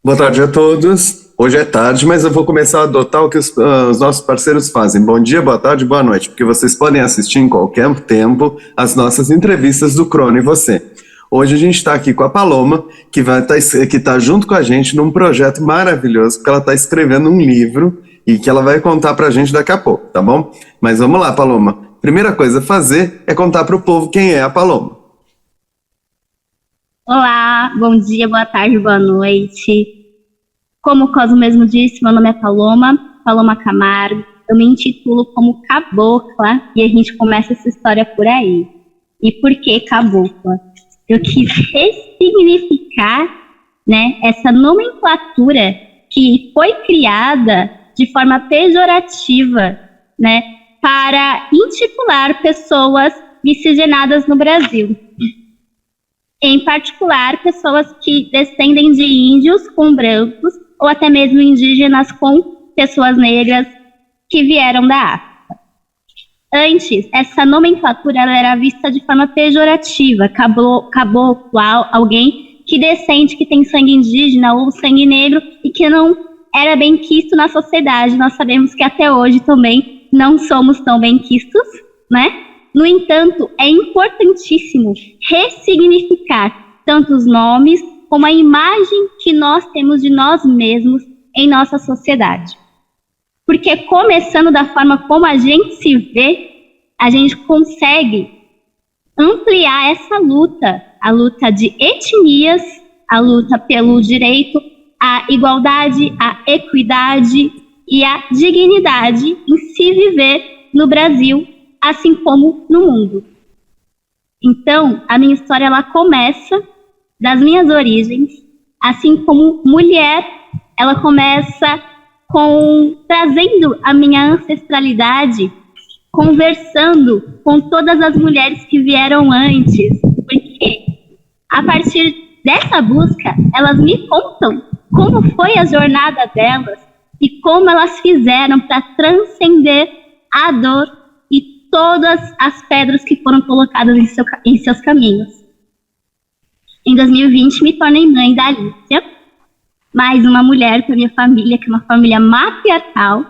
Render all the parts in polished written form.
Boa tarde a todos. Hoje é tarde, mas eu vou começar a adotar o que os nossos parceiros fazem. Bom dia, boa tarde, boa noite, porque vocês podem assistir em qualquer tempo as nossas entrevistas do Crono e Você. Hoje a gente está aqui com a Paloma, que tá junto com a gente num projeto maravilhoso, porque ela está escrevendo um livro e que ela vai contar para a gente daqui a pouco, tá bom? Mas vamos lá, Paloma. Primeira coisa a fazer é contar para o povo quem é a Paloma. Olá, bom dia, boa tarde, boa noite. Como o Cosmo mesmo disse, meu nome é Paloma Camargo. Eu me intitulo como Cabocla e a gente começa essa história por aí. E por que Cabocla? Eu quis ressignificar, essa nomenclatura que foi criada de forma pejorativa, para intitular pessoas miscigenadas no Brasil. Em particular, pessoas que descendem de índios com brancos, ou até mesmo indígenas com pessoas negras que vieram da África. Antes, essa nomenclatura ela era vista de forma pejorativa, caboclo, alguém que descende, que tem sangue indígena ou sangue negro e que não era bem quisto na sociedade. Nós sabemos que até hoje também não somos tão bem quistos, No entanto, é importantíssimo ressignificar tanto os nomes como a imagem que nós temos de nós mesmos em nossa sociedade. Porque começando da forma como a gente se vê, a gente consegue ampliar essa luta, a luta de etnias, a luta pelo direito à igualdade, à equidade e à dignidade em se viver no Brasil, assim como no mundo. Então, a minha história ela começa das minhas origens, assim como mulher, ela começa trazendo a minha ancestralidade, conversando com todas as mulheres que vieram antes, porque a partir dessa busca, elas me contam como foi a jornada delas e como elas fizeram para transcender a dor e todas as pedras que foram colocadas em seus caminhos. Em 2020, me tornei mãe da Alicia, mais uma mulher para minha família, que é uma família matriarcal.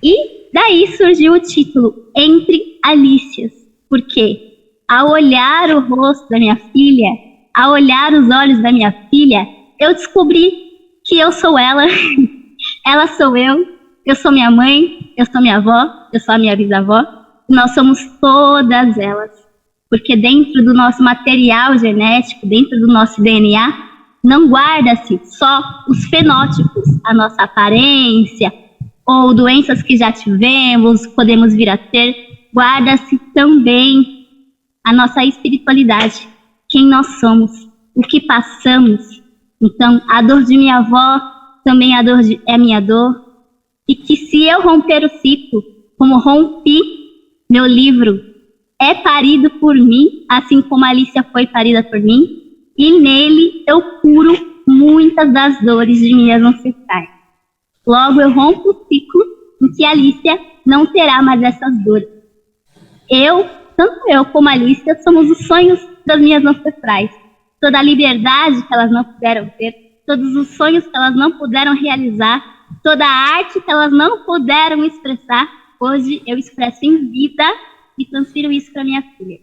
E daí surgiu o título Entre Alícias, porque ao olhar o rosto da minha filha, ao olhar os olhos da minha filha, eu descobri que eu sou ela, ela sou eu sou minha mãe, eu sou minha avó, eu sou a minha bisavó, nós somos todas elas. Porque dentro do nosso material genético, dentro do nosso DNA, não guarda-se só os fenótipos, a nossa aparência, ou doenças que já tivemos, podemos vir a ter, guarda-se também a nossa espiritualidade, quem nós somos, o que passamos. Então, a dor de minha avó também é minha dor, e que se eu romper o ciclo, como rompi meu livro, é parido por mim, assim como a Alicia foi parida por mim, e nele eu curo muitas das dores de minhas ancestrais. Logo, eu rompo o ciclo em que a Alicia não terá mais essas dores. Tanto eu como a Alicia, somos os sonhos das minhas ancestrais. Toda a liberdade que elas não puderam ter, todos os sonhos que elas não puderam realizar, toda a arte que elas não puderam expressar, hoje eu expresso em vida e transfiro isso para minha filha.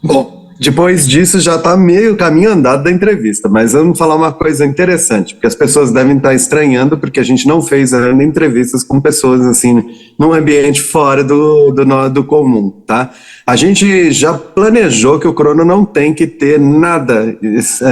Bom, depois disso já está meio caminho andado da entrevista, mas vamos falar uma coisa interessante, porque as pessoas devem estar estranhando, porque a gente não fez ainda entrevistas com pessoas assim, num ambiente fora do comum, tá? A gente já planejou que o Crono não tem que ter nada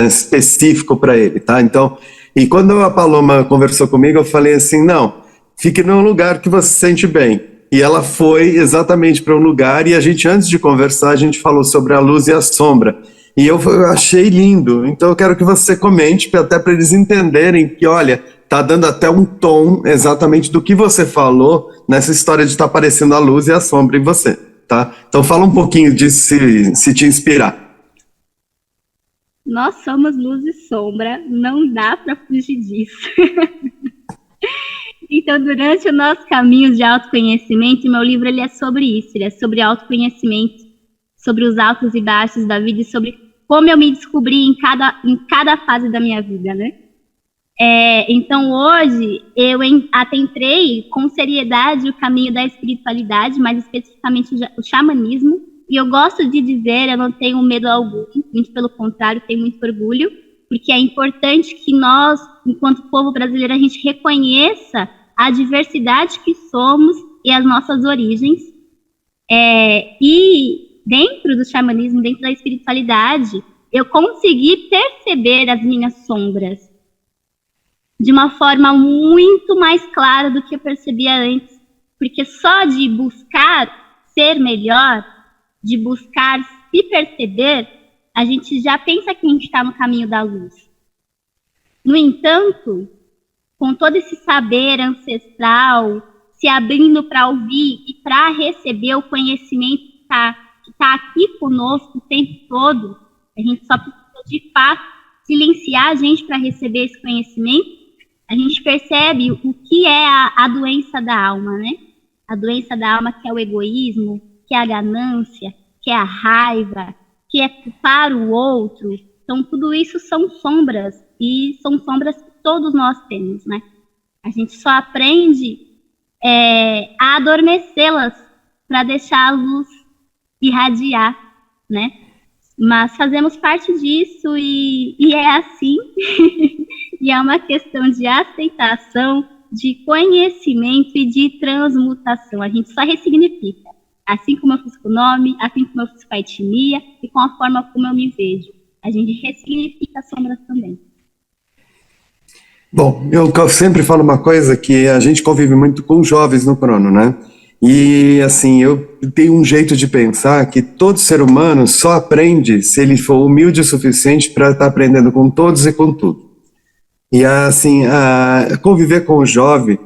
específico para ele, tá? Então, e quando a Paloma conversou comigo, eu falei assim, não, fique num lugar que você se sente bem. E ela foi exatamente para um lugar, e a gente, antes de conversar, a gente falou sobre a luz e a sombra. E eu achei lindo, então eu quero que você comente, até para eles entenderem que, olha, tá dando até um tom exatamente do que você falou nessa história de estar aparecendo a luz e a sombra em você, tá? Então fala um pouquinho disso, se te inspirar. Nós somos luz e sombra, não dá para fugir disso. Então, durante o nosso caminho de autoconhecimento, meu livro ele é sobre isso, ele é sobre autoconhecimento, sobre os altos e baixos da vida e sobre como eu me descobri em cada fase da minha vida, né? Então, hoje, eu adentrei com seriedade o caminho da espiritualidade, mais especificamente o xamanismo, e eu gosto de dizer, eu não tenho medo algum, muito pelo contrário, tenho muito orgulho, porque é importante que nós, enquanto povo brasileiro, a gente reconheça a diversidade que somos e as nossas origens. E dentro do xamanismo, dentro da espiritualidade, eu consegui perceber as minhas sombras de uma forma muito mais clara do que eu percebia antes. Porque só de buscar ser melhor, de buscar se perceber, a gente já pensa que a gente está no caminho da luz. No entanto, com todo esse saber ancestral, se abrindo para ouvir e para receber o conhecimento que tá aqui conosco o tempo todo, a gente só precisa, de fato, silenciar a gente para receber esse conhecimento, a gente percebe o que é a doença da alma, né? A doença da alma, que é o egoísmo, que é a ganância, que é a raiva, que é culpar o outro. Então, tudo isso são sombras, e são sombras que todos nós temos, né? A gente só aprende a adormecê-las para deixar a luz irradiar, né? Mas fazemos parte disso e é assim. E é uma questão de aceitação, de conhecimento e de transmutação. A gente só ressignifica. Assim como eu fiz com o nome, assim como eu fiz com a etnia e com a forma como eu me vejo. A gente ressignifica as sombras também. Bom, eu sempre falo uma coisa, que a gente convive muito com jovens no Crono, né? E, assim, eu tenho um jeito de pensar que todo ser humano só aprende se ele for humilde o suficiente para estar aprendendo com todos e com tudo. E, assim, conviver com o jovem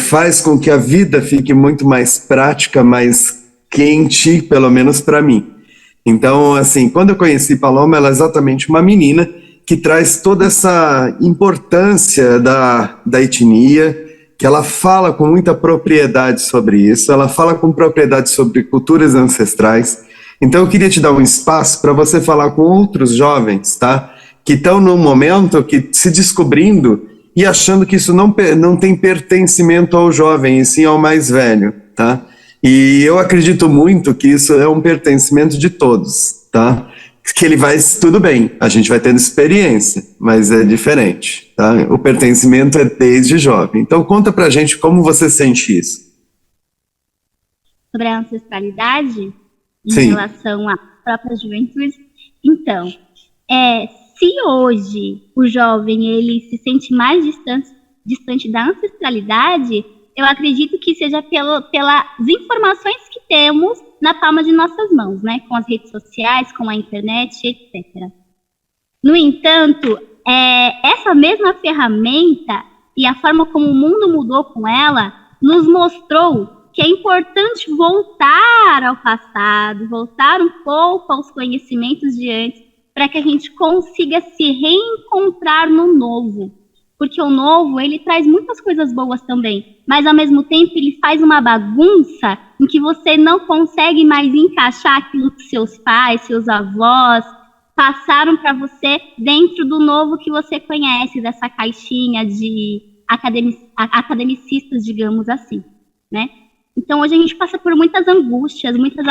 faz com que a vida fique muito mais prática, mais quente, pelo menos para mim. Então, assim, quando eu conheci Paloma, ela é exatamente uma menina que traz toda essa importância da etnia, que ela fala com muita propriedade sobre isso, ela fala com propriedade sobre culturas ancestrais. Então eu queria te dar um espaço para você falar com outros jovens, tá? Que estão num momento que se descobrindo e achando que isso não tem pertencimento ao jovem, e sim ao mais velho, tá? E eu acredito muito que isso é um pertencimento de todos, tá? Que ele vai, tudo bem, a gente vai tendo experiência, mas é diferente, tá? O pertencimento é desde jovem. Então conta pra gente como você sente isso. Sobre a ancestralidade em Sim. relação à própria juventude. Então, se hoje o jovem ele se sente mais distante da ancestralidade, eu acredito que seja pelas informações que temos na palma de nossas mãos, né? Com as redes sociais, com a internet, etc. No entanto, essa mesma ferramenta e a forma como o mundo mudou com ela nos mostrou que é importante voltar ao passado, voltar um pouco aos conhecimentos de antes, para que a gente consiga se reencontrar no novo. Porque o novo, ele traz muitas coisas boas também, mas ao mesmo tempo ele faz uma bagunça em que você não consegue mais encaixar aquilo que seus pais, seus avós passaram para você dentro do novo que você conhece, dessa caixinha de academicistas, digamos assim, né? Então hoje a gente passa por muitas angústias, muitas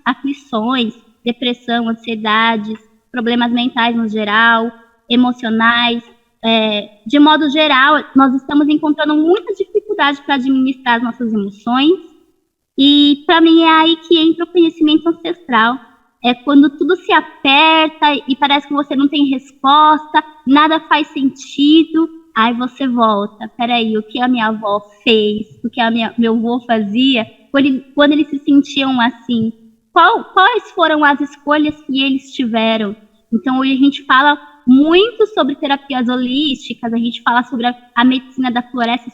aflições, depressão, ansiedades, problemas mentais no geral, emocionais. De modo geral, nós estamos encontrando muita dificuldade para administrar as nossas emoções, e para mim é aí que entra o conhecimento ancestral. É quando tudo se aperta e parece que você não tem resposta, nada faz sentido, aí você volta. Peraí, o que a minha avó fez, o que meu avô fazia, quando eles se sentiam assim? Quais foram as escolhas que eles tiveram? Então hoje a gente fala muito sobre terapias holísticas, a gente fala sobre a medicina da floresta,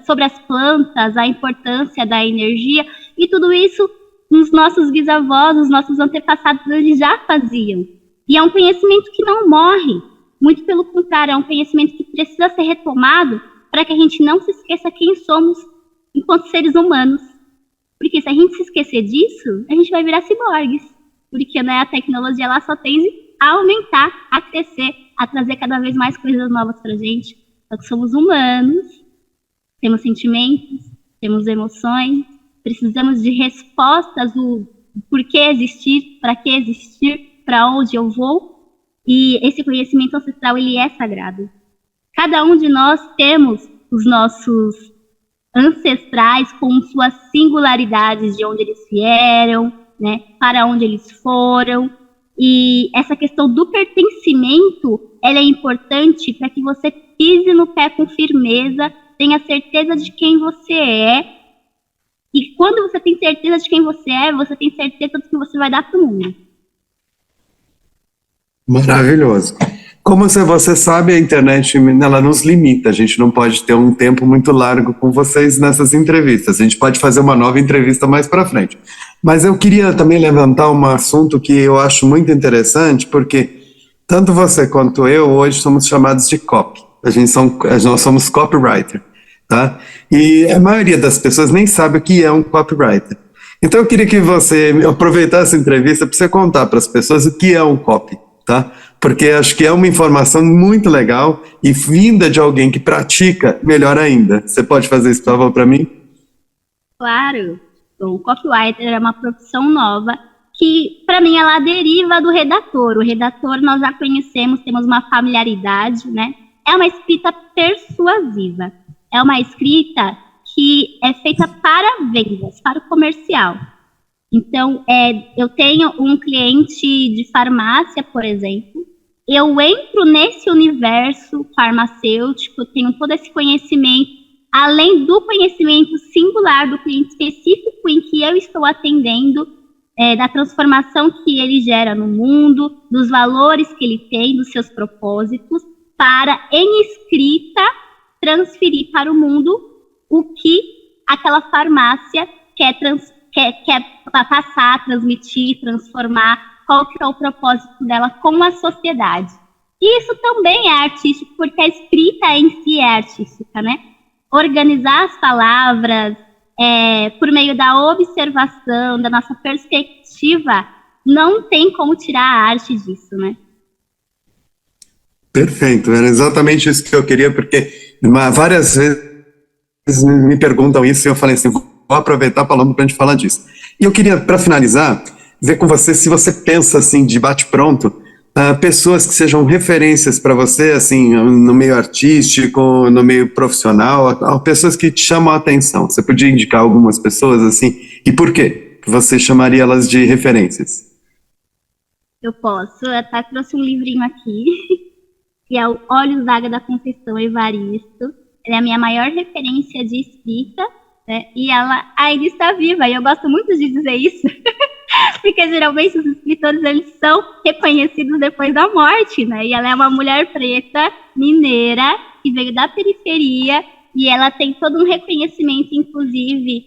sobre as plantas, a importância da energia, e tudo isso os nossos bisavós, os nossos antepassados, eles já faziam. E é um conhecimento que não morre, muito pelo contrário, é um conhecimento que precisa ser retomado para que a gente não se esqueça quem somos enquanto seres humanos. Porque se a gente se esquecer disso, a gente vai virar ciborgues, porque, né, a tecnologia ela só tende a aumentar, a crescer, a trazer cada vez mais coisas novas pra gente. Só que somos humanos, temos sentimentos, temos emoções, precisamos de respostas do porquê existir, para que existir, para onde eu vou. E esse conhecimento ancestral, ele é sagrado. Cada um de nós temos os nossos ancestrais com suas singularidades de onde eles vieram, né, para onde eles foram. E essa questão do pertencimento, ela é importante para que você pise no pé com firmeza, tenha certeza de quem você é. E quando você tem certeza de quem você é, você tem certeza do que você vai dar para o mundo. Maravilhoso. Como você sabe, a internet ela nos limita, a gente não pode ter um tempo muito largo com vocês nessas entrevistas, a gente pode fazer uma nova entrevista mais para frente. Mas eu queria também levantar um assunto que eu acho muito interessante, porque tanto você quanto eu hoje somos chamados de copy, nós somos copywriter, tá? E a maioria das pessoas nem sabe o que é um copywriter. Então eu queria que você aproveitasse a entrevista para você contar para as pessoas o que é um copy, tá? Porque acho que é uma informação muito legal e vinda de alguém que pratica, melhor ainda. Você pode fazer isso, por favor, para mim? Claro. O copywriter é uma profissão nova que, para mim, ela deriva do redator. O redator nós já conhecemos, temos uma familiaridade, né? É uma escrita persuasiva. É uma escrita que é feita para vendas, para o comercial. Então, eu tenho um cliente de farmácia, por exemplo, eu entro nesse universo farmacêutico, tenho todo esse conhecimento, além do conhecimento singular do cliente específico em que eu estou atendendo, da transformação que ele gera no mundo, dos valores que ele tem, dos seus propósitos, para, em escrita, transferir para o mundo o que aquela farmácia quer passar, transmitir, transformar, qual que é o propósito dela com a sociedade. E isso também é artístico, porque a escrita em si é artística, né? Organizar as palavras por meio da observação, da nossa perspectiva, não tem como tirar a arte disso, né? Perfeito, era exatamente isso que eu queria, porque várias vezes me perguntam isso e eu falei assim, vou aproveitar, Paloma, para a gente falar disso. E eu queria, para finalizar, ver com você se você pensa assim, de bate-pronto, pessoas que sejam referências para você, assim, no meio artístico, no meio profissional, pessoas que te chamam a atenção. Você podia indicar algumas pessoas, assim, e por quê? Você chamaria elas de referências? Eu posso, eu até trouxe um livrinho aqui, que é o Olhos d'Água da Conceição Evaristo. Ela é a minha maior referência de escrita, né? E ela ainda está viva, e eu gosto muito de dizer isso, porque geralmente os escritores eles são reconhecidos depois da morte, né? E ela é uma mulher preta, mineira, que veio da periferia, e ela tem todo um reconhecimento, inclusive,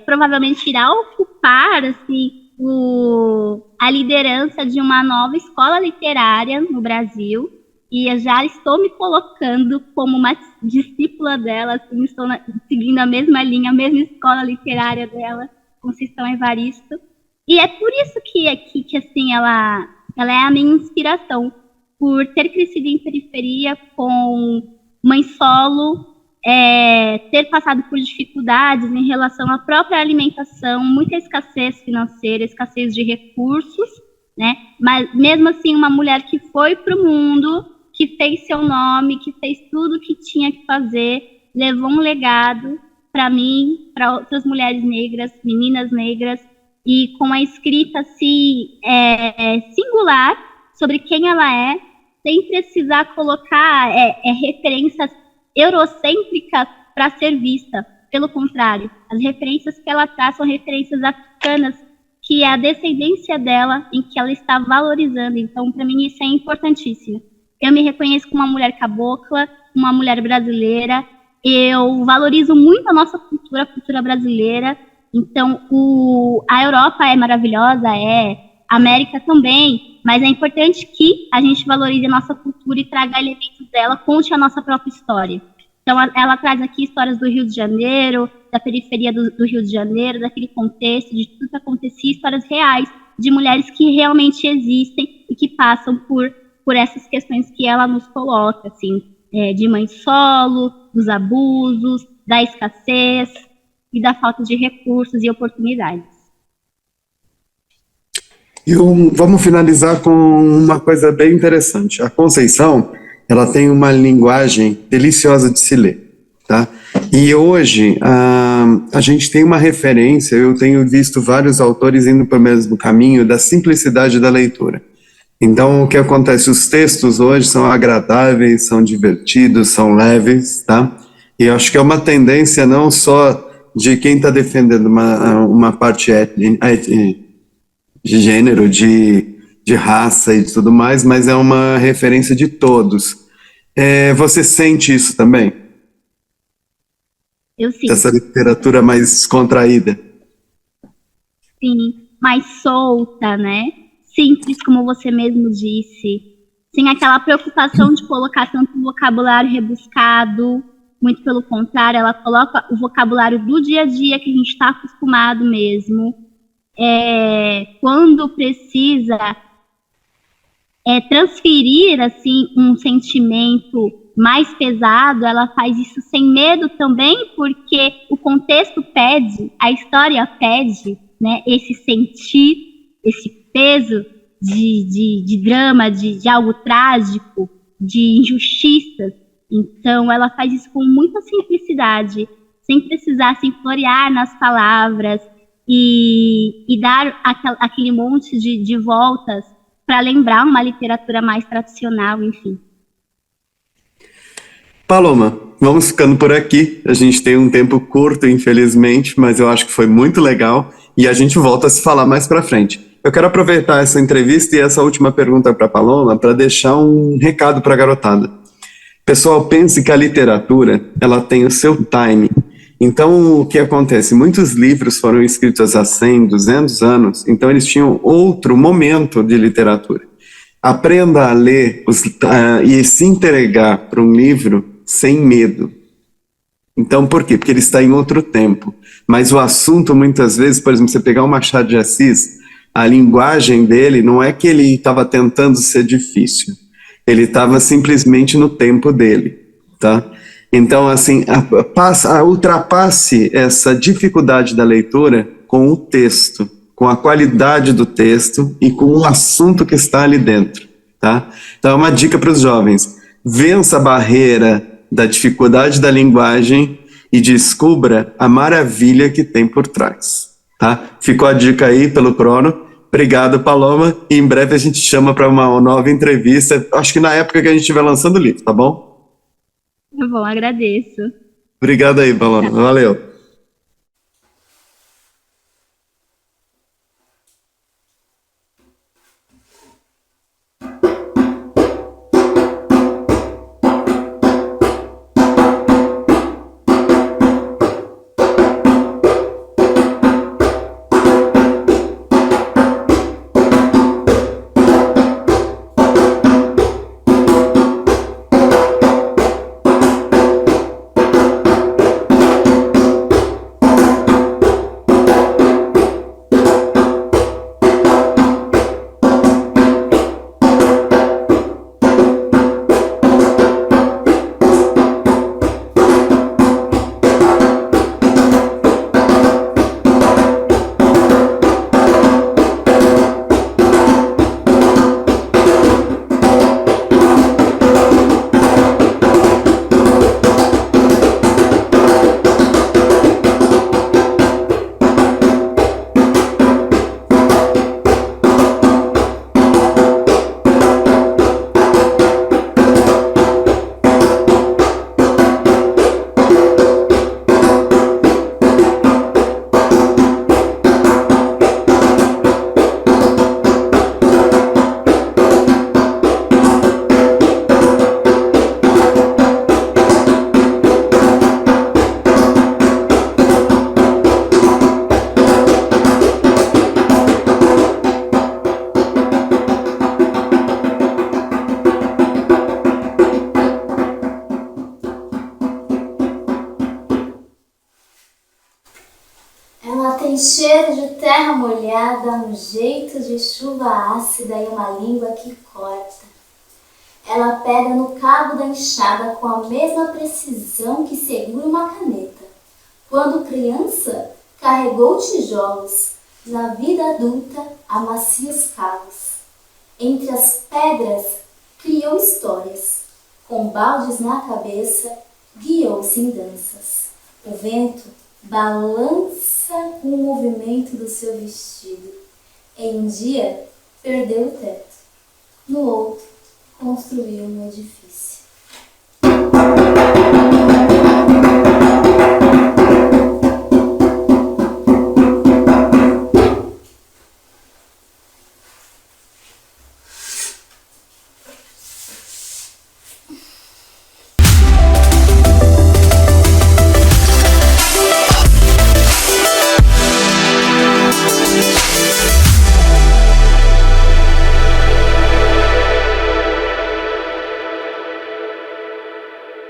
provavelmente irá ocupar assim, a liderança de uma nova escola literária no Brasil. E eu já estou me colocando como uma discípula dela, assim, estou seguindo a mesma linha, a mesma escola literária dela, Conceição Evaristo. E é por isso que assim, ela é a minha inspiração, por ter crescido em periferia com mãe solo, ter passado por dificuldades em relação à própria alimentação, muita escassez financeira, escassez de recursos, né? Mas mesmo assim, uma mulher que foi para o mundo, que fez seu nome, que fez tudo o que tinha que fazer, levou um legado para mim, para outras mulheres negras, meninas negras, e com a escrita assim, singular sobre quem ela é, sem precisar colocar referências eurocêntricas para ser vista. Pelo contrário, as referências que ela traz são referências africanas, que é a descendência dela, em que ela está valorizando. Então, para mim, isso é importantíssimo. Eu me reconheço como uma mulher cabocla, uma mulher brasileira. Eu valorizo muito a nossa cultura, a cultura brasileira. Então, a Europa é maravilhosa, a América também, mas é importante que a gente valorize a nossa cultura e traga elementos dela, conte a nossa própria história. Então, ela traz aqui histórias do Rio de Janeiro, da periferia do Rio de Janeiro, daquele contexto, de tudo que acontecia, histórias reais, de mulheres que realmente existem e que passam por essas questões que ela nos coloca, assim, de mãe solo, dos abusos, da escassez e da falta de recursos e oportunidades. Vamos finalizar com uma coisa bem interessante. A Conceição, ela tem uma linguagem deliciosa de se ler, tá? E hoje a gente tem uma referência, eu tenho visto vários autores indo para o mesmo caminho da simplicidade da leitura. Então, o que acontece? Os textos hoje são agradáveis, são divertidos, são leves, tá? E eu acho que é uma tendência não só de quem está defendendo uma parte de gênero, de raça e tudo mais, mas é uma referência de todos. Você sente isso também? Eu sinto. Essa literatura mais descontraída? Sim, mais solta, né? Simples, como você mesmo disse. Sem aquela preocupação de colocar tanto vocabulário rebuscado. Muito pelo contrário, ela coloca o vocabulário do dia a dia que a gente está acostumado mesmo. Quando precisa transferir assim um sentimento mais pesado, ela faz isso sem medo também, porque o contexto pede, a história pede, né, esse sentir, esse peso de drama, de algo trágico, de injustiças. Então ela faz isso com muita simplicidade, sem precisar se florear nas palavras e dar aquele monte de voltas para lembrar uma literatura mais tradicional, enfim. Paloma, vamos ficando por aqui. A gente tem um tempo curto, infelizmente, mas eu acho que foi muito legal e a gente volta a se falar mais para frente. Eu quero aproveitar essa entrevista e essa última pergunta para a Paloma para deixar um recado para a garotada. Pessoal, pense que a literatura, ela tem o seu time. Então, o que acontece? Muitos livros foram escritos há 100, 200 anos, então eles tinham outro momento de literatura. Aprenda a ler e se entregar para um livro sem medo. Então, por quê? Porque ele está em outro tempo. Mas o assunto, muitas vezes, por exemplo, você pegar o Machado de Assis, a linguagem dele não é que ele estava tentando ser difícil. Ele estava simplesmente no tempo dele, tá? Então, assim, ultrapasse essa dificuldade da leitura com o texto, com a qualidade do texto e com o assunto que está ali dentro, tá? Então, é uma dica para os jovens. Vença a barreira da dificuldade da linguagem e descubra a maravilha que tem por trás, tá? Ficou a dica aí pelo Crono. Obrigado, Paloma. E em breve a gente chama para uma nova entrevista. Acho que na época que a gente estiver lançando o livro, tá bom? Tá bom, agradeço. Obrigado aí, Paloma. Valeu. Ela tem cheiro de terra molhada, um jeito de chuva ácida e uma língua que corta. Ela pega no cabo da enxada com a mesma precisão que segura uma caneta. Quando criança, carregou tijolos. Na vida adulta, amacia os calos. Entre as pedras, criou histórias. Com baldes na cabeça, guiou-se em danças. O vento balança com o movimento do seu vestido. Em um dia, perdeu o teto. No outro, construiu um edifício.